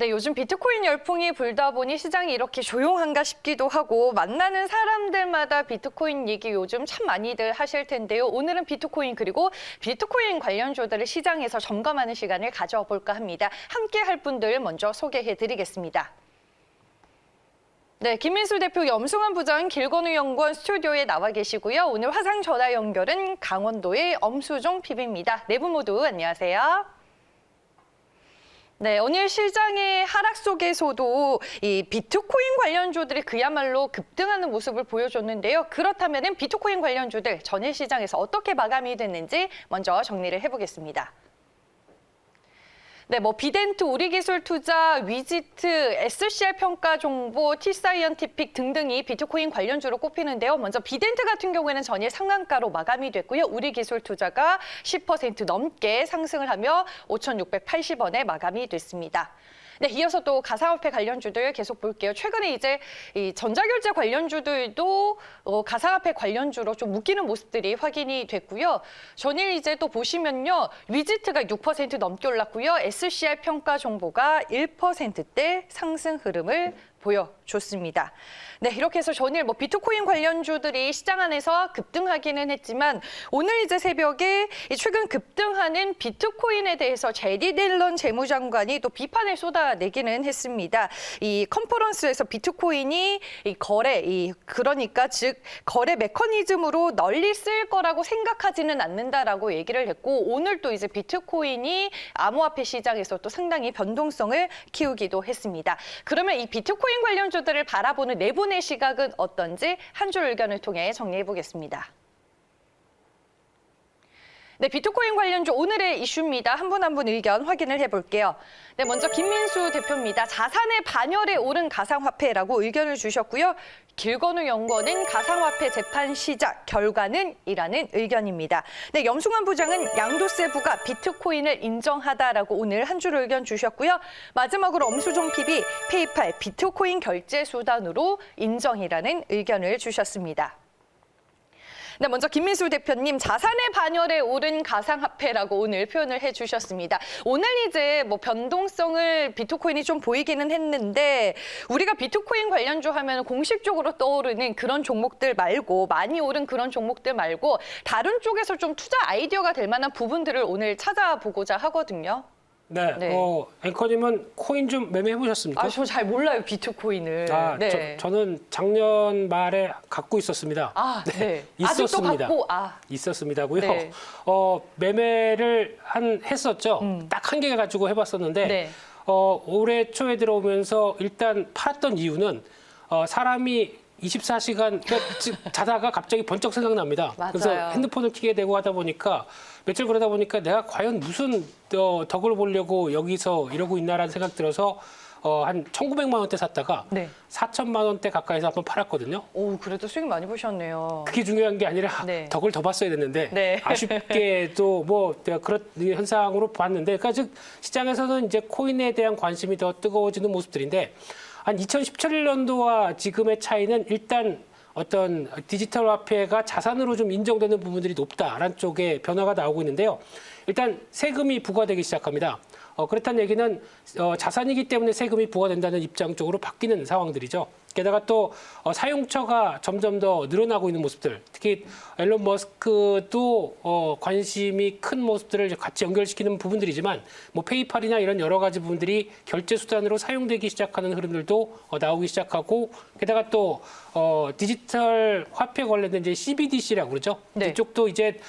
네, 요즘 비트코인 열풍이 불다 보니 시장이 이렇게 조용한가 싶기도 하고 만나는 사람들마다 비트코인 얘기 요즘 참 많이들 하실 텐데요. 오늘은 비트코인 그리고 비트코인 관련주들을 시장에서 점검하는 시간을 가져볼까 합니다. 함께 할 분들 먼저 소개해드리겠습니다. 네, 김민수 대표, 염승환 부장, 길건우 연구원 스튜디오에 나와 계시고요. 오늘 화상 전화 연결은 강원도의 엄수종 PB입니다. 네 분 모두 안녕하세요. 네, 오늘 시장의 하락 속에서도 이 비트코인 관련주들이 그야말로 급등하는 모습을 보여줬는데요. 그렇다면 비트코인 관련주들 전일 시장에서 어떻게 마감이 됐는지 먼저 정리를 해보겠습니다. 네, 비덴트, 우리기술투자, 위지트, SCR 평가 정보, T사이언티픽 등등이 비트코인 관련주로 꼽히는데요. 먼저 비덴트 같은 경우에는 전일 상한가로 마감이 됐고요. 우리기술투자가 10% 넘게 상승을 하며 5,680원에 마감이 됐습니다. 네, 이어서 또 가상화폐 관련주들 계속 볼게요. 최근에 이제 이 전자결제 관련주들도 가상화폐 관련주로 좀 묶이는 모습들이 확인이 됐고요. 전일 이제 또 보시면요. 위지트가 6% 넘게 올랐고요. SCR 평가 정보가 1%대 상승 흐름을 보여줬습니다. 네, 이렇게 해서 전일 비트코인 관련주들이 시장 안에서 급등하기는 했지만 오늘 이제 새벽에 최근 급등하는 비트코인에 대해서 제리 딜런 재무장관이 또 비판을 쏟아내기는 했습니다. 이 컨퍼런스에서 비트코인이 이 거래, 그러니까 즉 거래 메커니즘으로 널리 쓰일 거라고 생각하지는 않는다라고 얘기를 했고 오늘 또 이제 비트코인이 암호화폐 시장에서 또 상당히 변동성을 키우기도 했습니다. 그러면 이 비트코인 관련주들을 바라보는 네 분의 시각은 어떤지 한 줄 의견을 통해 정리해 보겠습니다. 네, 비트코인 관련주 오늘의 이슈입니다. 한 분 한 분 의견 확인을 해볼게요. 네, 먼저 김민수 대표입니다. 자산의 반열에 오른 가상화폐라고 의견을 주셨고요. 길건우 연구원은 가상화폐 재판 시작, 결과는 이라는 의견입니다. 네, 염승환 부장은 양도세부가 비트코인을 인정하다라고 오늘 한 줄 의견 주셨고요. 마지막으로 엄수종 PB, 페이팔 비트코인 결제 수단으로 인정이라는 의견을 주셨습니다. 네, 먼저 김민수 대표님, 자산의 반열에 오른 가상화폐라고 오늘 표현을 해주셨습니다. 오늘 이제 변동성을 비트코인이 좀 보이기는 했는데 우리가 비트코인 관련주 하면 공식적으로 떠오르는 그런 종목들 말고 많이 오른 그런 종목들 말고 다른 쪽에서 좀 투자 아이디어가 될 만한 부분들을 오늘 찾아보고자 하거든요. 네, 네. 앵커님은 코인 좀 매매해 보셨습니까? 저 잘 몰라요, 비트코인을. 네. 저는 작년 말에 갖고 있었습니다. 네. 있었습니다. 아직도 갖고, 있었습니다고요. 네. 매매를 했었죠. 딱 한 개 가지고 해봤었는데 네. 올해 초에 들어오면서 일단 팔았던 이유는 사람이 24시간 자다가 갑자기 번쩍 생각납니다. 맞아요. 그래서 핸드폰을 켜게 되고 하다 보니까 며칠 그러다 보니까 내가 과연 무슨 덕을 보려고 여기서 이러고 있나라는 생각 들어서 한 1,900만 원대 샀다가 네. 4천만 원대 가까이서 한번 팔았거든요. 오, 그래도 수익 많이 보셨네요. 그게 중요한 게 아니라 네. 덕을 더 봤어야 됐는데 네. 아쉽게도 내가 그런 현상으로 봤는데 그러니까 즉 시장에서는 이제 코인에 대한 관심이 더 뜨거워지는 모습들인데 한 2017년도와 지금의 차이는 일단 어떤 디지털 화폐가 자산으로 좀 인정되는 부분들이 높다라는 쪽에 변화가 나오고 있는데요. 일단 세금이 부과되기 시작합니다. 그렇다는 얘기는 자산이기 때문에 세금이 부과된다는 입장 쪽으로 바뀌는 상황들이죠. 게다가 또 사용처가 점점 더 늘어나고 있는 모습들, 특히 앨런 머스크도 관심이 큰 모습들을 같이 연결시키는 부분들이지만 페이팔이나 이런 여러 가지 부분들이 결제 수단으로 사용되기 시작하는 흐름들도 나오기 시작하고 게다가 또 디지털 화폐 관련된 이제 CBDC라고 그러죠. 네. 이쪽도 이제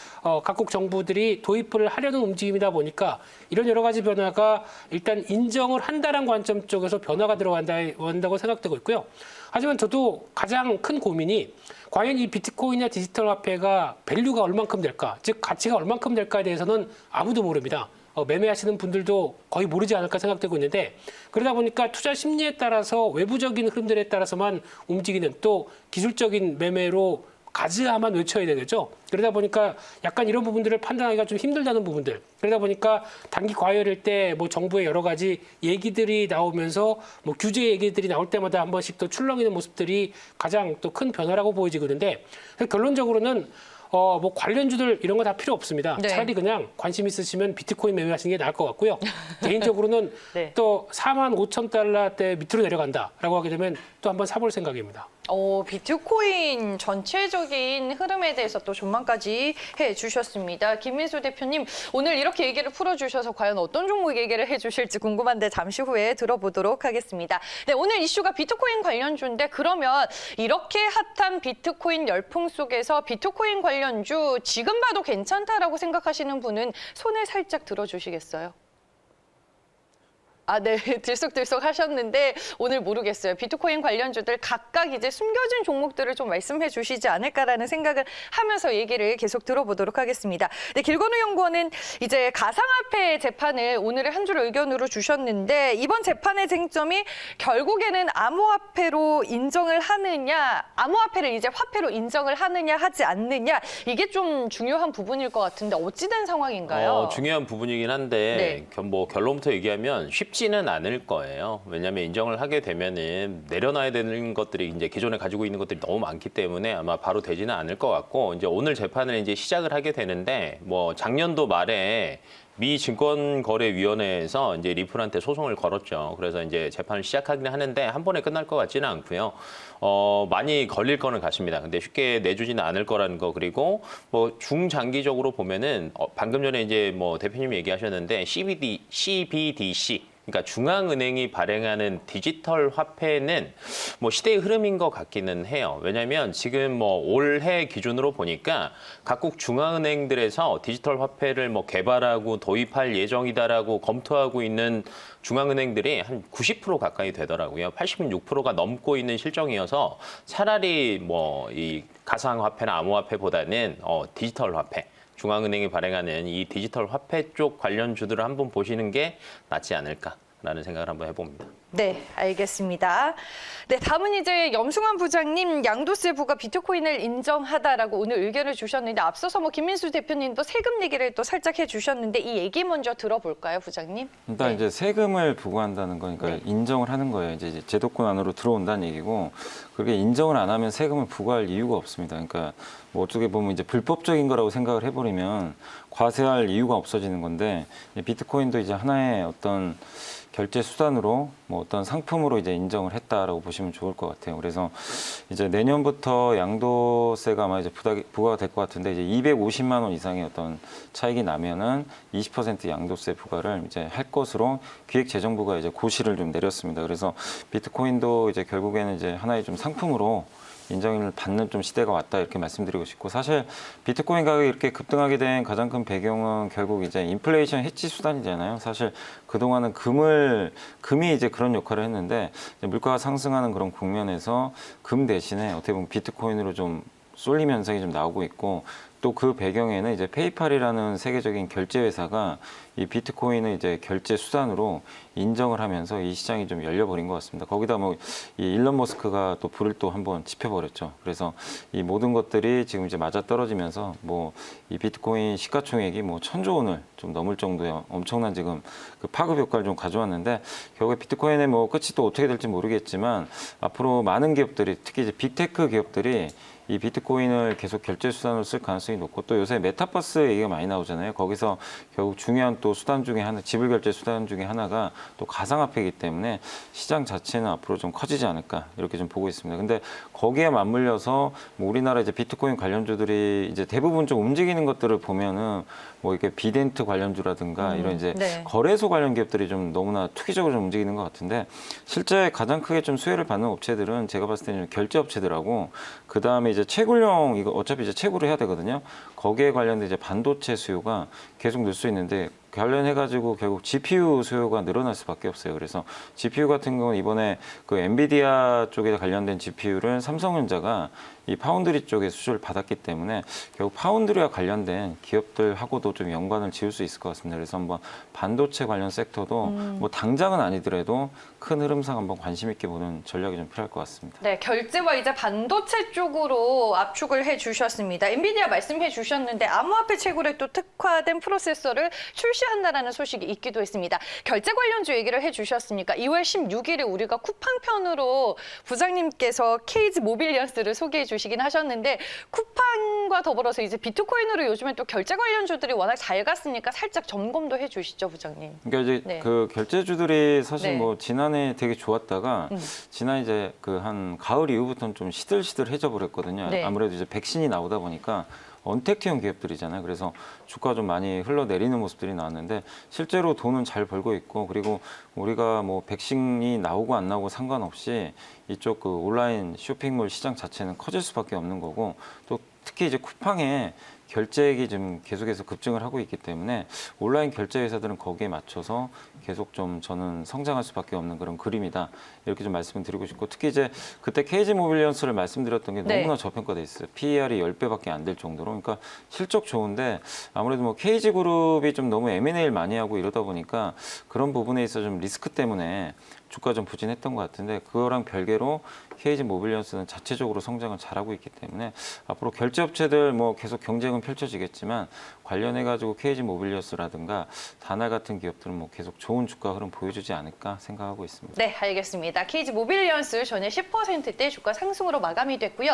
각국 정부들이 도입을 하려는 움직임이다 보니까 이런 여러 가지 변화가 일단 인정을 한다는 관점 쪽에서 변화가 들어간다고 생각되고 있고요. 하지만 저도 가장 큰 고민이 과연 이 비트코인이나 디지털 화폐가 밸류가 얼만큼 될까, 즉 가치가 얼만큼 될까에 대해서는 아무도 모릅니다. 매매하시는 분들도 거의 모르지 않을까 생각되고 있는데 그러다 보니까 투자 심리에 따라서 외부적인 흐름들에 따라서만 움직이는 또 기술적인 매매로 가즈아만 외쳐야 되겠죠. 그러다 보니까 약간 이런 부분들을 판단하기가 좀 힘들다는 부분들. 그러다 보니까 단기 과열일 때 정부의 여러 가지 얘기들이 나오면서 규제 얘기들이 나올 때마다 한 번씩 또 출렁이는 모습들이 가장 또 큰 변화라고 보여지고 있는데 결론적으로는 뭐 관련주들 이런 거 다 필요 없습니다. 네. 차라리 그냥 관심 있으시면 비트코인 매매하시는 게 나을 것 같고요. 개인적으로는 네. 또 45,000달러대 밑으로 내려간다라고 하게 되면 또 한번 사볼 생각입니다. 비트코인 전체적인 흐름에 대해서 또 전망까지 해주셨습니다. 김민수 대표님, 오늘 이렇게 얘기를 풀어주셔서 과연 어떤 종목 얘기를 해주실지 궁금한데 잠시 후에 들어보도록 하겠습니다. 네, 오늘 이슈가 비트코인 관련주인데 그러면 이렇게 핫한 비트코인 열풍 속에서 비트코인 관련주 지금 봐도 괜찮다라고 생각하시는 분은 손을 살짝 들어주시겠어요? 네, 들썩들썩 하셨는데 오늘 모르겠어요. 비트코인 관련주들 각각 이제 숨겨진 종목들을 좀 말씀해 주시지 않을까라는 생각을 하면서 얘기를 계속 들어보도록 하겠습니다. 네, 길건우 연구원은 이제 가상화폐 재판을 오늘의 한 줄 의견으로 주셨는데 이번 재판의 쟁점이 결국에는 암호화폐로 인정을 하느냐, 암호화폐를 이제 화폐로 인정을 하느냐 하지 않느냐 이게 좀 중요한 부분일 것 같은데 어찌된 상황인가요? 중요한 부분이긴 한데 뭐 결론부터 얘기하면 쉽지는 않을 거예요. 왜냐하면 인정을 하게 되면은 내려놔야 되는 것들이 이제 기존에 가지고 있는 것들이 너무 많기 때문에 아마 바로 되지는 않을 것 같고 이제 오늘 재판을 이제 시작을 하게 되는데 뭐 작년도 말에 미 증권거래위원회에서 이제 리플한테 소송을 걸었죠. 그래서 이제 재판을 시작하긴 하는데 한 번에 끝날 것 같지는 않고요. 많이 걸릴 거는 같습니다. 근데 쉽게 내주지는 않을 거라는 거 그리고 뭐 중장기적으로 보면은 방금 전에 이제 뭐 대표님이 얘기하셨는데 CBDC 그러니까 중앙은행이 발행하는 디지털 화폐는 뭐 시대의 흐름인 것 같기는 해요. 왜냐하면 지금 뭐 올해 기준으로 보니까 각국 중앙은행들에서 디지털 화폐를 뭐 개발하고 도입할 예정이다라고 검토하고 있는 중앙은행들이 한 90% 가까이 되더라고요. 86%가 넘고 있는 실정이어서 차라리 뭐 이 가상화폐나 암호화폐보다는 디지털 화폐. 중앙은행이 발행하는 이 디지털 화폐 쪽 관련주들을 한번 보시는 게 낫지 않을까라는 생각을 한번 해봅니다. 네, 알겠습니다. 네, 다음은 이제 염승환 부장님, 양도세부가 비트코인을 인정하다라고 오늘 의견을 주셨는데 앞서서 뭐 김민수 대표님도 세금 얘기를 또 살짝 해주셨는데 이 얘기 먼저 들어볼까요, 부장님? 일단 네. 이제 세금을 부과한다는 거니까 네. 인정을 하는 거예요. 이제 제도권 안으로 들어온다는 얘기고 그게 인정을 안 하면 세금을 부과할 이유가 없습니다. 그러니까 뭐 어떻게 보면 이제 불법적인 거라고 생각을 해버리면 과세할 이유가 없어지는 건데 비트코인도 이제 하나의 어떤 결제 수단으로 뭐 어떤 상품으로 이제 인정을 했다라고 보시면 좋을 것 같아요. 그래서 이제 내년부터 양도세가 아마 이제 부과가 될 것 같은데 이제 250만 원 이상의 어떤 차익이 나면은 20% 양도세 부과를 이제 할 것으로 기획재정부가 이제 고시를 좀 내렸습니다. 그래서 비트코인도 이제 결국에는 이제 하나의 좀 상품으로 인정을 받는 좀 시대가 왔다 이렇게 말씀드리고 싶고 사실 비트코인 가격이 이렇게 급등하게 된 가장 큰 배경은 결국 이제 인플레이션 해치 수단이잖아요. 사실 그동안은 금이 이제 그런 역할을 했는데 물가가 상승하는 그런 국면에서 금 대신에 어떻게 보면 비트코인으로 좀 쏠림 현상이 좀 나오고 있고 또 그 배경에는 이제 페이팔이라는 세계적인 결제 회사가 이 비트코인을 이제 결제 수단으로 인정을 하면서 이 시장이 좀 열려버린 것 같습니다. 거기다 뭐 이 일론 머스크가 또 불을 또 한번 지펴버렸죠. 그래서 이 모든 것들이 지금 이제 맞아 떨어지면서 뭐 이 비트코인 시가총액이 뭐 1,000조 원을 좀 넘을 정도의 엄청난 지금 그 파급 효과를 좀 가져왔는데 결국에 비트코인의 뭐 끝이 또 어떻게 될지 모르겠지만 앞으로 많은 기업들이 특히 이제 빅테크 기업들이 이 비트코인을 계속 결제 수단으로 쓸 가능성이 높고 또 요새 메타버스 얘기가 많이 나오잖아요. 거기서 결국 중요한 또 수단 중에 하나, 지불 결제 수단 중에 하나가 또 가상화폐이기 때문에 시장 자체는 앞으로 좀 커지지 않을까 이렇게 좀 보고 있습니다. 근데 거기에 맞물려서 뭐 우리나라 이제 비트코인 관련주들이 이제 대부분 좀 움직이는 것들을 보면은 뭐 이렇게 비덴트 관련주라든가 이런 이제 거래소 관련 기업들이 좀 너무나 투기적으로 좀 움직이는 것 같은데 실제 가장 크게 좀 수혜를 받는 업체들은 제가 봤을 때는 결제 업체들하고 그 다음에 이제 채굴용 이거 어차피 이제 채굴을 해야 되거든요. 거기에 관련된 이제 반도체 수요가 계속 늘 수 있는데 관련해가지고 결국 GPU 수요가 늘어날 수밖에 없어요. 그래서 GPU 같은 경우는 이번에 그 엔비디아 쪽에 관련된 GPU를 삼성전자가 이 파운드리 쪽에 수주를 받았기 때문에 결국 파운드리와 관련된 기업들하고도 좀 연관을 지을 수 있을 것 같습니다. 그래서 한번 반도체 관련 섹터도 뭐 당장은 아니더라도 큰 흐름상 한번 관심 있게 보는 전략이 좀 필요할 것 같습니다. 네, 결제와 이제 반도체 쪽으로 압축을 해주셨습니다. 엔비디아 말씀해 주셨 주셨는데 암호화폐 채굴에 또 특화된 프로세서를 출시한다라는 소식이 있기도 했습니다. 결제 관련주 얘기를 해주셨으니까 2월 16일에 우리가 쿠팡편으로 부장님께서 케이지 모빌리언스를 소개해 주시긴 하셨는데 쿠팡과 더불어서 이제 비트코인으로 요즘에 또 결제 관련주들이 워낙 잘 갔으니까 살짝 점검도 해주시죠, 부장님. 그러니까 이제 네. 그 결제주들이 사실 네. 뭐 지난해 되게 좋았다가 지난 이제 그 한 가을 이후부터는 좀 시들시들해져 버렸거든요. 네. 아무래도 이제 백신이 나오다 보니까 언택트형 기업들이잖아요. 그래서 주가 좀 많이 흘러내리는 모습들이 나왔는데 실제로 돈은 잘 벌고 있고 그리고 우리가 뭐 백신이 나오고 안 나오고 상관없이 이쪽 그 온라인 쇼핑몰 시장 자체는 커질 수밖에 없는 거고 또 특히 이제 쿠팡에 결제액이 좀 계속해서 급증을 하고 있기 때문에 온라인 결제 회사들은 거기에 맞춰서 계속 좀 저는 성장할 수밖에 없는 그런 그림이다. 이렇게 좀 말씀을 드리고 싶고 특히 이제 그때 KG 모빌리언스를 말씀드렸던 게 네. 너무나 저평가돼 있어요. PER이 10배밖에 안 될 정도로. 그러니까 실적 좋은데 아무래도 뭐 KG 그룹이 좀 너무 M&A를 많이 하고 이러다 보니까 그런 부분에 있어 좀 리스크 때문에 주가 좀 부진했던 것 같은데 그거랑 별개로 KG 모빌리언스는 자체적으로 성장을 잘하고 있기 때문에 앞으로 결제업체들 뭐 계속 경쟁은 펼쳐지겠지만 관련해 가지고 KG 모빌리언스라든가 다날 같은 기업들은 뭐 계속 좋은 주가 흐름 보여주지 않을까 생각하고 있습니다. 네, 알겠습니다. KG 모빌리언스 전일 10%대 주가 상승으로 마감이 됐고요.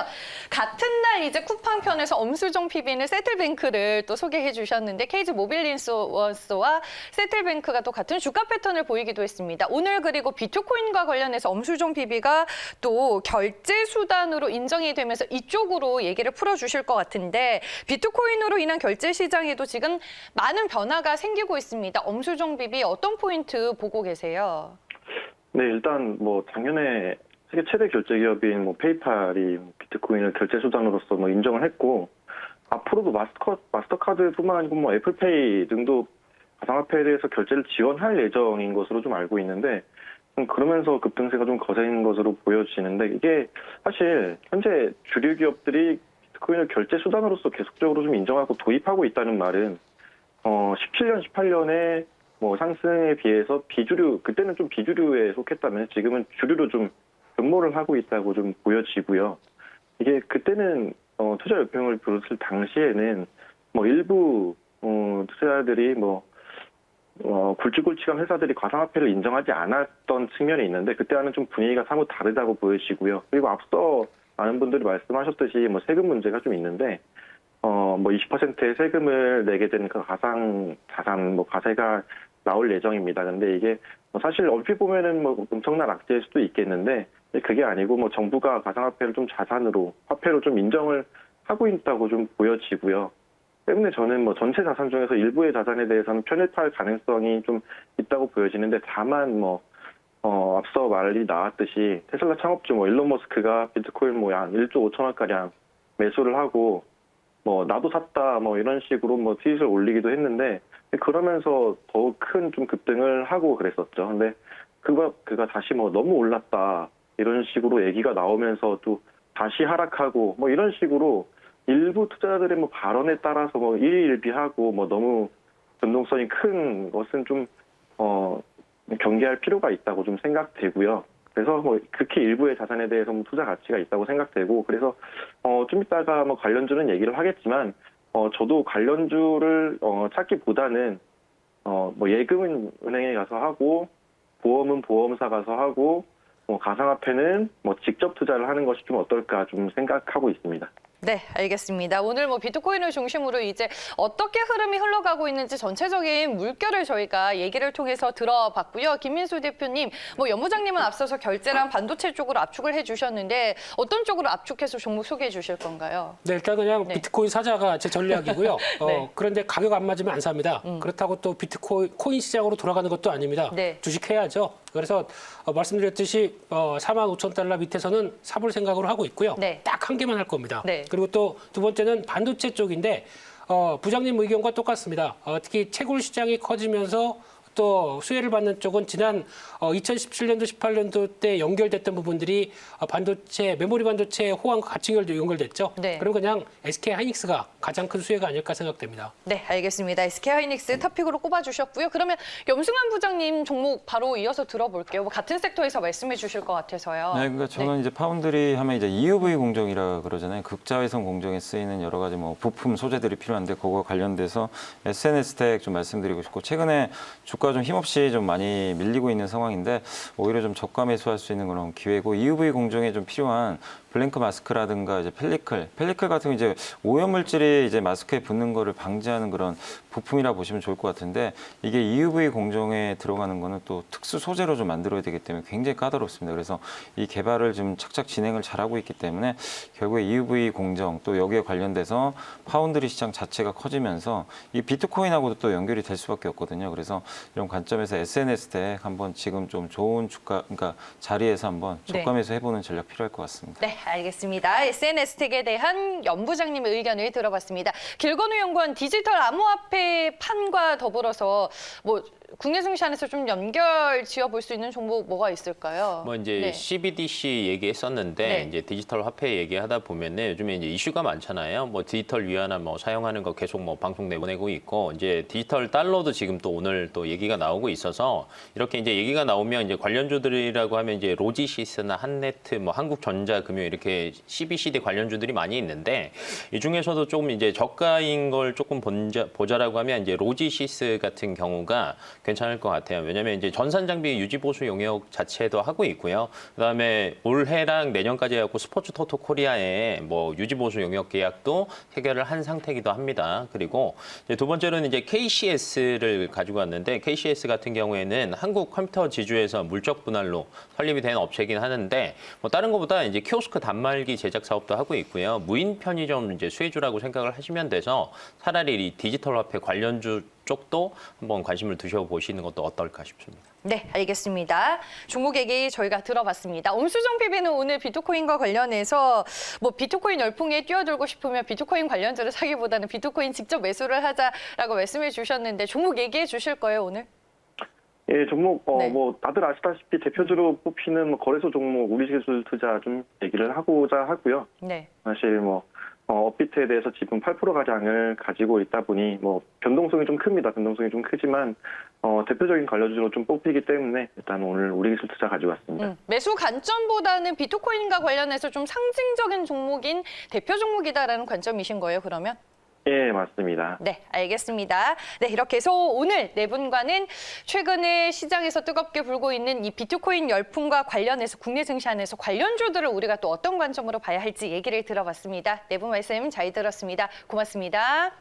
같은 날 이제 쿠팡편에서 엄수정 PB는 세틀뱅크를 또 소개해 주셨는데 KG 모빌리언스와 세틀뱅크가 또 같은 주가 패턴을 보이기도 했습니다. 오늘 그리고 비트코인과 관련해서 엄수정 PB가 또 결제 수단으로 인정이 되면서 이쪽으로 얘기를 풀어주실 것 같은데 비트코인으로 인한 결제 시장에도 지금 많은 변화가 생기고 있습니다. 엄수정 PB 어떤 포인트 보고 계세요? 네, 일단 뭐 작년에 세계 최대 결제 기업인 뭐 페이팔이 비트코인을 결제 수단으로서 뭐 인정을 했고 앞으로도 마스터카드뿐만 아니고 뭐 애플페이 등도 가상화폐에 대해서 결제를 지원할 예정인 것으로 좀 알고 있는데 그러면서 급등세가 좀 거세진 것으로 보여지는데 이게 사실 현재 주류 기업들이 비트코인을 결제 수단으로서 계속적으로 좀 인정하고 도입하고 있다는 말은 17년, 18년에 뭐 상승에 비해서 비주류 그때는 좀 비주류에 속했다면 지금은 주류로 좀 변모를 하고 있다고 좀 보여지고요. 이게 그때는 투자 열병을 불었을 당시에는 뭐 일부 투자자들이 뭐 굵직굵직한 회사들이 가상화폐를 인정하지 않았던 측면이 있는데 그때와는 좀 분위기가 사뭇 다르다고 보여지고요. 그리고 앞서 많은 분들이 말씀하셨듯이 뭐 세금 문제가 좀 있는데 뭐 20%의 세금을 내게 되는 그 가상 자산 뭐 과세가 나올 예정입니다. 근데 이게 뭐 사실 얼핏 보면은 뭐 엄청난 악재일 수도 있겠는데 그게 아니고 뭐 정부가 가상화폐를 좀 자산으로 화폐로 좀 인정을 하고 있다고 좀 보여지고요. 때문에 저는 뭐 전체 자산 중에서 일부의 자산에 대해서는 편입할 가능성이 좀 있다고 보여지는데 다만 뭐 앞서 말이 나왔듯이 테슬라 창업주 뭐 일론 머스크가 비트코인 뭐 한 1조 5천억 가량 매수를 하고 뭐 나도 샀다 뭐 이런 식으로 뭐 트윗을 올리기도 했는데 그러면서 더욱 큰 좀 급등을 하고 그랬었죠. 근데 그가 다시 뭐 너무 올랐다 이런 식으로 얘기가 나오면서 또 다시 하락하고 뭐 이런 식으로 일부 투자자들의 뭐 발언에 따라서 뭐 일희일비하고 뭐 너무 변동성이 큰 것은 좀 경계할 필요가 있다고 좀 생각되고요. 그래서 뭐 극히 일부의 자산에 대해서 뭐 투자 가치가 있다고 생각되고 그래서 좀 이따가 뭐 관련주는 얘기를 하겠지만 저도 관련주를 찾기보다는 뭐 예금은 은행에 가서 하고 보험은 보험사 가서 하고 뭐 가상화폐는 뭐 직접 투자를 하는 것이 좀 어떨까 좀 생각하고 있습니다. 네, 알겠습니다. 오늘 뭐 비트코인을 중심으로 이제 어떻게 흐름이 흘러가고 있는지 전체적인 물결을 저희가 얘기를 통해서 들어봤고요. 김민수 대표님, 뭐 연부장님은 앞서서 결제랑 반도체 쪽으로 압축을 해주셨는데 어떤 쪽으로 압축해서 종목 소개해 주실 건가요? 네, 일단 그냥 네. 비트코인 사자가 제 전략이고요. 네. 그런데 가격 안 맞으면 안 삽니다. 그렇다고 또 비트코인 시장으로 돌아가는 것도 아닙니다. 네. 주식해야죠. 그래서 말씀드렸듯이 45,000달러 밑에서는 사볼 생각으로 하고 있고요. 네. 딱 한 개만 할 겁니다. 네. 그리고 또 두 번째는 반도체 쪽인데 부장님 의견과 똑같습니다. 특히 채굴 시장이 커지면서 또 수혜를 받는 쪽은 지난 2017년도, 18년도 때 연결됐던 부분들이 반도체, 메모리 반도체 호황과 같이 연결됐죠. 네. 그럼 그냥 SK 하이닉스가 가장 큰 수혜가 아닐까 생각됩니다. 네, 알겠습니다. SK 하이닉스 토픽으로 꼽아주셨고요. 그러면 염승환 부장님 종목 바로 이어서 들어볼게요. 뭐 같은 섹터에서 말씀해 주실 것 같아서요. 네, 그러니까 저는 이제 파운드리 하면 이제 EUV 공정이라 그러잖아요. 극자외선 공정에 쓰이는 여러 가지 뭐 부품 소재들이 필요한데 그거와 관련돼서 SNS텍 좀 말씀드리고 싶고 최근에 주가 좀 힘없이 좀 많이 밀리고 있는 상황인데 오히려 좀 저가 매수할 수 있는 그런 기회고 EUV 공정에 좀 필요한 블랭크 마스크라든가 이제 펠리클 같은 거 이제 오염 물질이 이제 마스크에 붙는 거를 방지하는 그런 부품이라 보시면 좋을 것 같은데 이게 EUV 공정에 들어가는 거는 또 특수 소재로 좀 만들어야 되기 때문에 굉장히 까다롭습니다. 그래서 이 개발을 좀 착착 진행을 잘하고 있기 때문에 결국에 EUV 공정 또 여기에 관련돼서 파운드리 시장 자체가 커지면서 이 비트코인하고도 또 연결이 될 수밖에 없거든요. 그래서 이런 관점에서 SNS텍 한번 지금 좀 좋은 주가 그러니까 자리에서 한번 저가 매수 해보는 전략 필요할 것 같습니다. 네, 알겠습니다. SNS텍에 대한 연 부장님의 의견을 들어봤습니다. 길건우 연구원 디지털 암호화폐 판과 더불어서 뭐 국내 증시안에서 좀 연결 지어볼 수 있는 종목 뭐가 있을까요? 뭐 이제 네. CBDC 얘기했었는데 네. 이제 디지털 화폐 얘기하다 보면은 요즘에 이제 이슈가 많잖아요. 뭐 디지털 위안화 뭐 사용하는 거 계속 뭐 방송 내보내고 있고 이제 디지털 달러도 지금 또 오늘 또 얘기가 나오고 있어서 이렇게 이제 얘기가 나오면 이제 관련주들이라고 하면 이제 로지시스나 한네트 뭐 한국전자금융 이렇게 CBCD 관련주들이 많이 있는데 이 중에서도 조금 이제 저가인 걸 조금 보자라고 하면 이제 로지시스 같은 경우가 괜찮을 것 같아요. 왜냐하면 이제 전산 장비 유지 보수 용역 자체도 하고 있고요. 그다음에 올해랑 내년까지 해갖고 스포츠 토토 코리아의 뭐 유지 보수 용역 계약도 해결을 한 상태이기도 합니다. 그리고 이제 두 번째로는 이제 KCS를 가지고 왔는데 KCS 같은 경우에는 한국 컴퓨터 지주에서 물적 분할로 설립이 된 업체이긴 하는데 뭐 다른 것보다 이제 키오스크 단말기 제작 사업도 하고 있고요. 무인 편의점 이제 수혜주라고 생각을 하시면 돼서 차라리 이 디지털 화폐 관련주 쪽도 한번 관심을 두셔보시는 것도 어떨까 싶습니다. 네, 알겠습니다. 종목 얘기 저희가 들어봤습니다. 엄수정 PB는 오늘 비트코인과 관련해서 뭐 비트코인 열풍에 뛰어들고 싶으면 비트코인 관련주를 사기보다는 비트코인 직접 매수를 하자라고 말씀해 주셨는데 종목 얘기해 주실 거예요, 오늘? 예, 종목 네. 뭐 다들 아시다시피 대표주로 뽑히는 뭐 거래소 종목 우리기술 투자 좀 얘기를 하고자 하고요. 네. 사실 뭐 업비트에 대해서 지분 8% 가량을 가지고 있다 보니 뭐 변동성이 좀 큽니다. 변동성이 좀 크지만 대표적인 관련주로 좀 뽑히기 때문에 일단 오늘 우리기술 투자 가지고 왔습니다. 매수 관점보다는 비트코인과 관련해서 좀 상징적인 종목인 대표 종목이다라는 관점이신 거예요, 그러면? 예, 맞습니다. 네, 알겠습니다. 네, 이렇게 해서 오늘 네 분과는 최근에 시장에서 뜨겁게 불고 있는 이 비트코인 열풍과 관련해서 국내 증시안에서 관련주들을 우리가 또 어떤 관점으로 봐야 할지 얘기를 들어봤습니다. 네 분 말씀 잘 들었습니다. 고맙습니다.